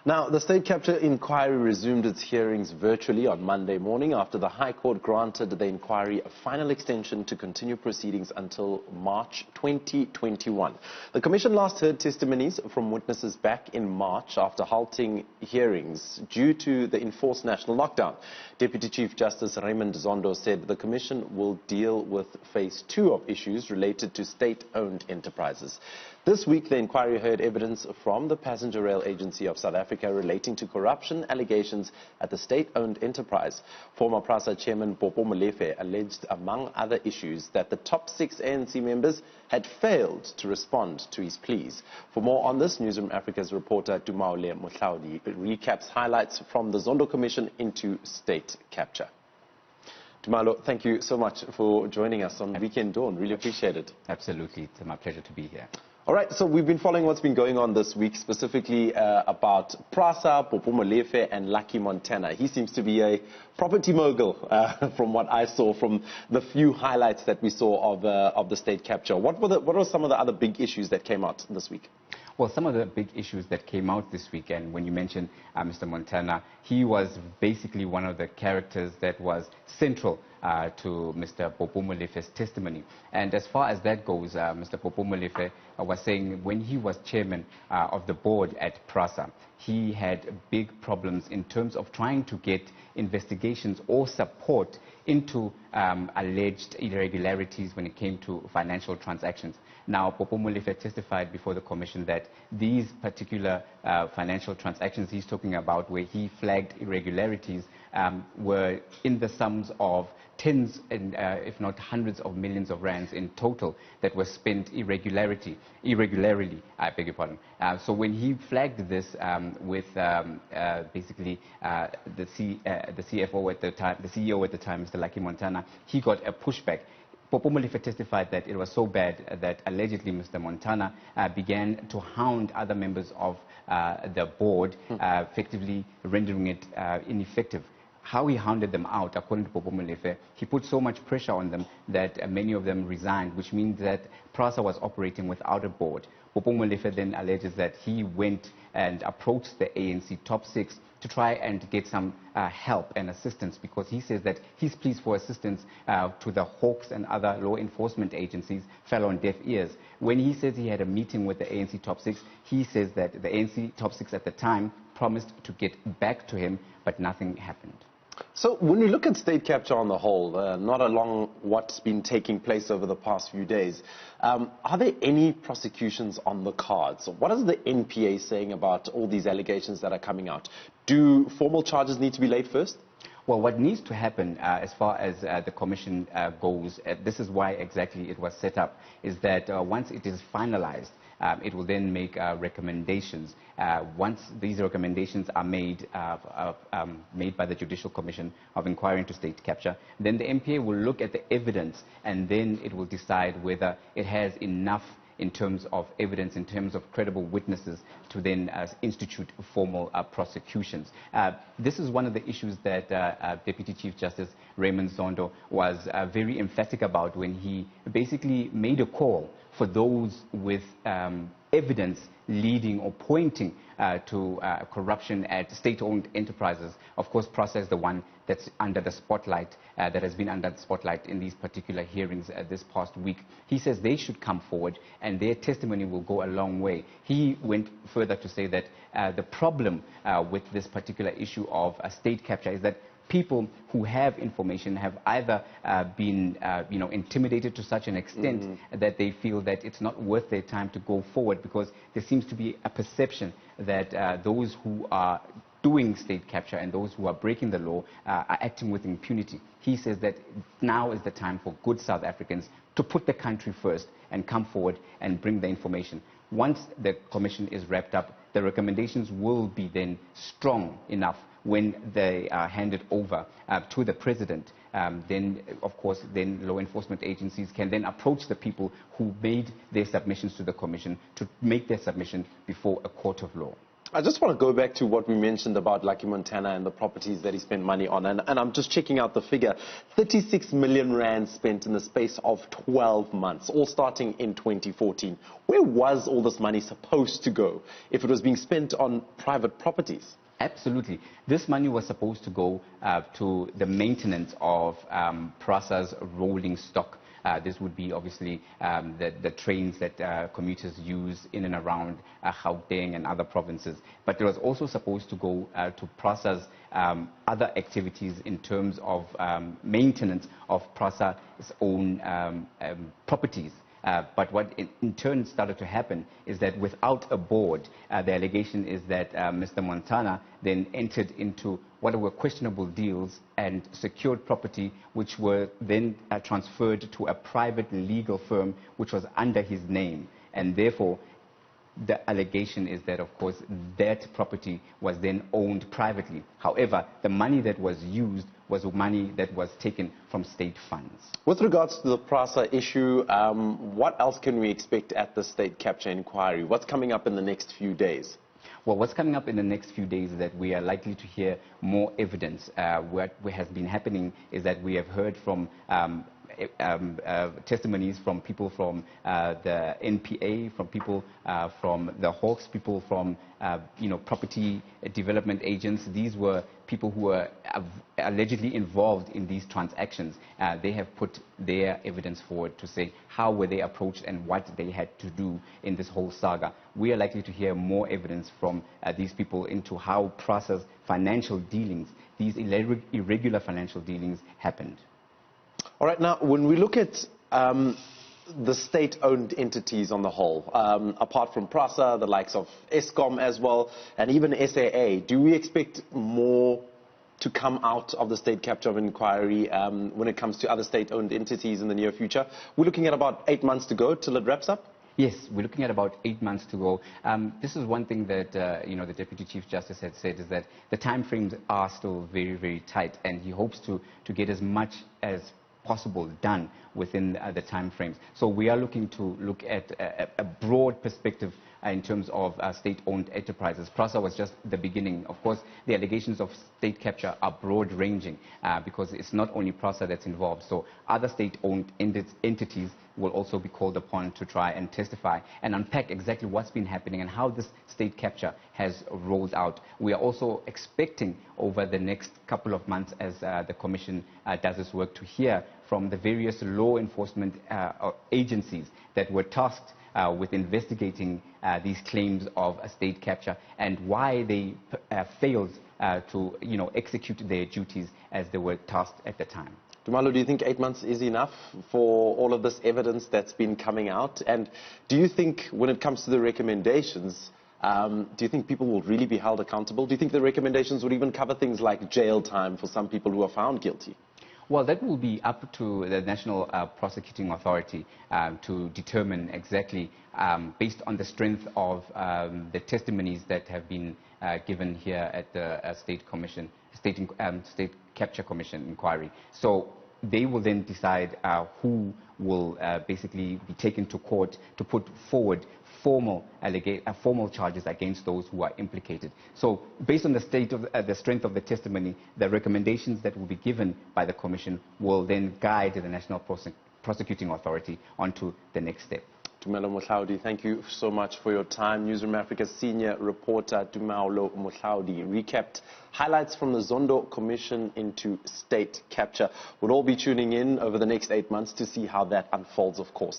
Now, the state capture inquiry resumed its hearings virtually on Monday morning after the High Court granted the inquiry a final extension to continue proceedings until March 2021. The Commission last heard testimonies from witnesses back in March after halting hearings due to the enforced national lockdown. Deputy Chief Justice Raymond Zondo said the Commission will deal with phase 2 of issues related to state-owned enterprises. This week, the inquiry heard evidence from the Passenger Rail Agency of South Africa relating to corruption allegations at the state-owned enterprise. Former PRASA Chairman Tumaole Mohlaoli alleged, among other issues, that the top 6 ANC members had failed to respond to his pleas. For more on this, Newzroom Afrika's reporter Tumaole Mohlaoli recaps highlights from the Zondo Commission into state capture. Tumaole, thank you so much for joining us on Weekend Dawn. Really appreciate it. Absolutely. It's my pleasure to be here. All right, so we've been following what's been going on this week, specifically about PRASA, Tumaole Mohlaoli, and Lucky Montana. He seems to be a property mogul, from what I saw from the few highlights that we saw of the state capture. What were some of the other big issues that came out this week? Well, some of the big issues that came out this weekend, when you mentioned Mr. Montana, he was basically one of the characters that was central to Mr. Tumaole Mohlaoli's testimony. And as far as that goes, Mr. Tumaole Mohlaoli was saying when he was chairman of the board at PRASA, he had big problems in terms of trying to get investigations or support into alleged irregularities when it came to financial transactions. Now, Tumaole Mohlaoli testified before the commission that these particular financial transactions he's talking about, where he flagged irregularities, were in the sums of tens and if not hundreds of millions of rands in total that were spent irregularly, I beg your pardon. So when he flagged this with basically the CFO at the time, the CEO at the time, Mr. Lucky Montana, he got a pushback. Tumaole Mohlaoli testified that it was so bad that allegedly Mr. Montana began to hound other members of the board, effectively rendering it ineffective. How he hounded them out, according to Tumaole Mohlaoli, he put so much pressure on them that many of them resigned, which means that PRASA was operating without a board. Tumaole Mohlaoli then alleges that he went and approached the ANC top 6 to try and get some help and assistance, because he says that his pleas for assistance to the Hawks and other law enforcement agencies fell on deaf ears. When he says he had a meeting with the ANC top 6, he says that the ANC top 6 at the time promised to get back to him, but nothing happened. So when we look at state capture on the whole, not along what's been taking place over the past few days, are there any prosecutions on the cards? What is the NPA saying about all these allegations that are coming out? Do formal charges need to be laid first? Well, what needs to happen as far as the commission goes, this is why exactly it was set up, is that once it is finalized, it will then make recommendations. Once these recommendations are made by the Judicial Commission of Inquiry into State Capture, then the MPA will look at the evidence, and then it will decide whether it has enough in terms of evidence, in terms of credible witnesses, to then institute formal prosecutions. This is one of the issues that Deputy Chief Justice Raymond Zondo was very emphatic about when he basically made a call for those with evidence leading or pointing to corruption at state-owned enterprises. Of course, PRASA is the one that's under the spotlight, that has been under the spotlight in these particular hearings this past week. He says they should come forward and their testimony will go a long way. He went further to say that the problem with this particular issue of state capture is that people who have information have either been intimidated to such an extent that they feel that it's not worth their time to go forward, because there seems to be a perception that those who are doing state capture and those who are breaking the law are acting with impunity. He says that now is the time for good South Africans to put the country first and come forward and bring the information. Once the commission is wrapped up, the recommendations will be then strong enough when they are handed over to the president. Then, of course, then law enforcement agencies can then approach the people who made their submissions to the commission to make their submission before a court of law. I just want to go back to what we mentioned about Lucky Montana and the properties that he spent money on. And I'm just checking out the figure. 36 million rand spent in the space of 12 months, all starting in 2014. Where was all this money supposed to go if it was being spent on private properties? Absolutely. This money was supposed to go to the maintenance of Prasa's rolling stock. This would be obviously the trains that commuters use in and around Gauteng and other provinces. But it was also supposed to go to Prasa's other activities in terms of maintenance of Prasa's own properties. But what in turn started to happen is that without a board, the allegation is that Mr. Montana then entered into what were questionable deals and secured property, which were then transferred to a private legal firm, which was under his name. And therefore, the allegation is that, of course, that property was then owned privately. However, the money that was used was money that was taken from state funds. With regards to the Prasa issue, what else can we expect at the state capture inquiry? What's coming up in the next few days? Well, what's coming up in the next few days is that we are likely to hear more evidence. What has been happening is that we have heard from testimonies from people from the NPA, from people from the Hawks, people from property development agents. These were people who were allegedly involved in these transactions. They have put their evidence forward to say how were they approached and what they had to do in this whole saga. We are likely to hear more evidence from these people into how Prasa's financial dealings, these irregular financial dealings, happened. All right, now, when we look at the state-owned entities on the whole, apart from Prasa, the likes of Eskom as well, and even SAA, do we expect more to come out of the state capture inquiry when it comes to other state-owned entities in the near future? We're looking at about 8 months to go till it wraps up? Yes, we're looking at about 8 months to go. This is one thing that the Deputy Chief Justice had said, is that the timeframes are still very, very tight, and he hopes to get as much as possible done within the time frames. So we are looking to look at a broad perspective in terms of state-owned enterprises. Prasa was just the beginning. Of course, the allegations of state capture are broad-ranging because it's not only Prasa that's involved. So other state-owned entities will also be called upon to try and testify and unpack exactly what's been happening and how this state capture has rolled out. We are also expecting over the next couple of months, as the Commission does its work, to hear from the various law enforcement agencies that were tasked with investigating these claims of a state capture and why they failed to execute their duties as they were tasked at the time. Tumaole, do you think 8 months is enough for all of this evidence that's been coming out? And do you think when it comes to the recommendations, do you think people will really be held accountable? Do you think the recommendations would even cover things like jail time for some people who are found guilty? Well, that will be up to the National Prosecuting Authority to determine exactly, based on the strength of the testimonies that have been given here at the State Capture Commission inquiry. So they will then decide who will basically be taken to court to put forward formal charges against those who are implicated. So based on the strength of the testimony, the recommendations that will be given by the Commission will then guide the National Prosecuting Authority onto the next step. Tumaole Mohlaoli, thank you so much for your time. Newzroom Africa's senior reporter Tumaole Mohlaoli recapped highlights from the Zondo Commission into state capture. We'll all be tuning in over the next 8 months to see how that unfolds, of course.